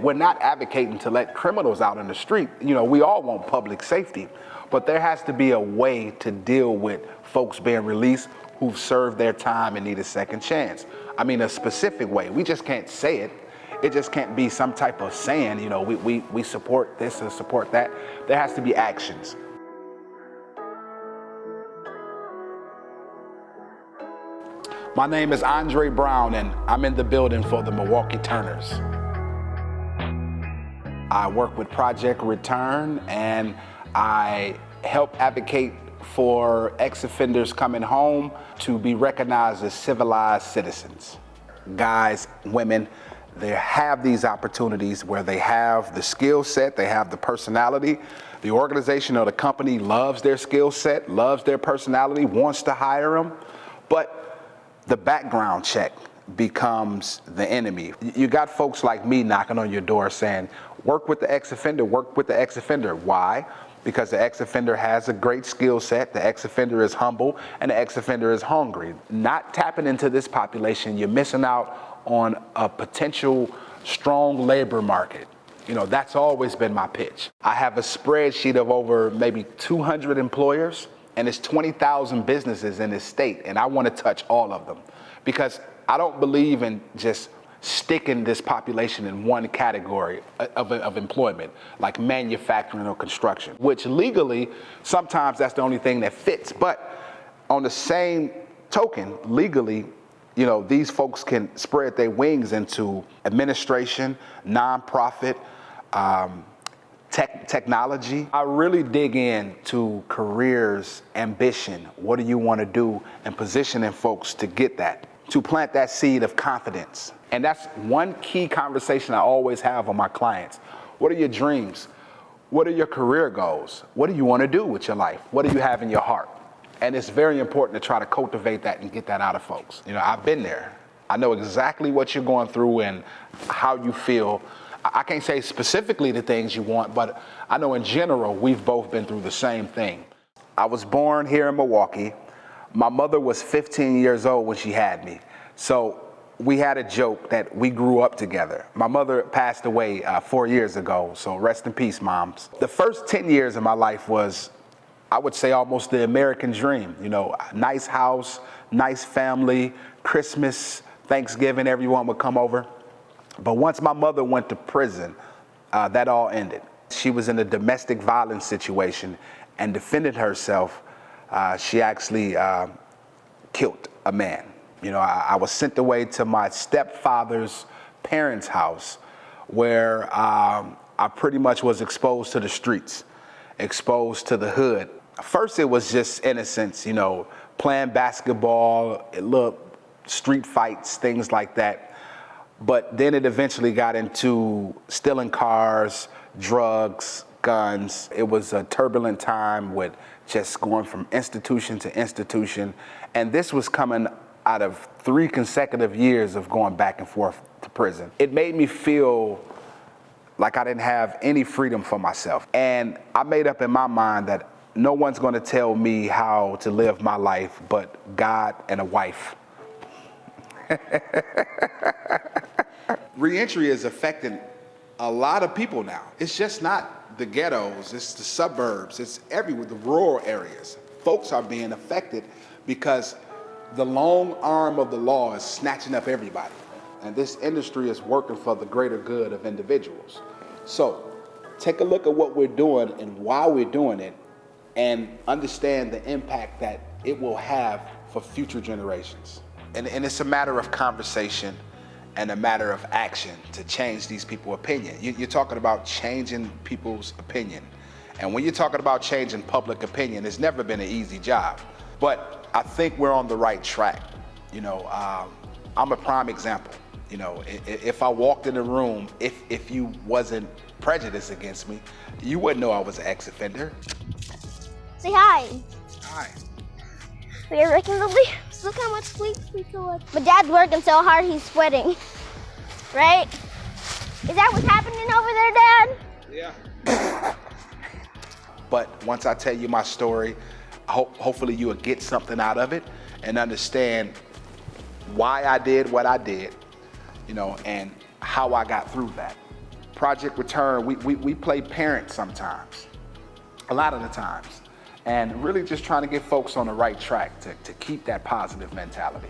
We're not advocating to let criminals out in the street. You know, we all want public safety, but there has to be a way to deal with folks being released who've served their time and need a second chance. I mean, a specific way. We just can't say it. It just can't be some type of saying, you know, we support this and support that. There has to be actions. My name is Andre Brown, and I'm in the building for the Milwaukee Turners. I work with Project Return, and I help advocate for ex-offenders coming home to be recognized as civilized citizens. Guys, women, they have these opportunities where they have the skill set, they have the personality. The organization or the company loves their skill set, loves their personality, wants to hire them, but the background check becomes the enemy. You got folks like me knocking on your door saying, work with the ex-offender, work with the ex-offender. Why? Because the ex-offender has a great skill set, the ex-offender is humble, and the ex-offender is hungry. Not tapping into this population, you're missing out on a potential strong labor market. You know, that's always been my pitch. I have a spreadsheet of over maybe 200 employers, and it's 20,000 businesses in this state, and I want to touch all of them because I don't believe in just sticking this population in one category of employment, like manufacturing or construction, which legally, sometimes that's the only thing that fits. But on the same token, legally, you know, these folks can spread their wings into administration, nonprofit, technology. I really dig into careers, ambition. What do you want to do, and positioning folks to get that, to plant that seed of confidence. And that's one key conversation I always have with my clients. What are your dreams? What are your career goals? What do you want to do with your life? What do you have in your heart? And it's very important to try to cultivate that and get that out of folks. You know, I've been there. I know exactly what you're going through and how you feel. I can't say specifically the things you want, but I know in general, we've both been through the same thing. I was born here in Milwaukee. My mother was 15 years old when she had me. So we had a joke that we grew up together. My mother passed away 4 years ago, so rest in peace, moms. The first 10 years of my life was, I would say, almost the American dream. You know, nice house, nice family, Christmas, Thanksgiving, everyone would come over. But once my mother went to prison, that all ended. She was in a domestic violence situation and defended herself. She actually killed a man. You know, I was sent away to my stepfather's parents' house where I pretty much was exposed to the streets, exposed to the hood. First, it was just innocence, you know, playing basketball, little street fights, things like that. But then it eventually got into stealing cars, drugs, guns. It was a turbulent time with just going from institution to institution. And this was coming out of 3 consecutive years of going back and forth to prison. It made me feel like I didn't have any freedom for myself. And I made up in my mind that no one's going to tell me how to live my life but God and a wife. Reentry is affecting a lot of people now. It's just not the ghettos, it's the suburbs, it's everywhere, the rural areas. Folks are being affected because the long arm of the law is snatching up everybody. And this industry is working for the greater good of individuals. So take a look at what we're doing and why we're doing it, and understand the impact that it will have for future generations. And it's a matter of conversation and a matter of action to change these people's opinion. You're talking about changing people's opinion. And when you're talking about changing public opinion, it's never been an easy job. But I think we're on the right track. You know, I'm a prime example. You know, if I walked in the room, if you wasn't prejudiced against me, you wouldn't know I was an ex-offender. Say hi. Hi. We are raking the leaves. Look how much sleep we collect. But Dad's working so hard he's sweating. Right? Is that what's happening over there, Dad? Yeah. But once I tell you my story, hopefully you'll get something out of it and understand why I did what I did, you know, and how I got through that Project Return, we play parents sometimes, a lot of the times, and really just trying to get folks on the right track to keep that positive mentality.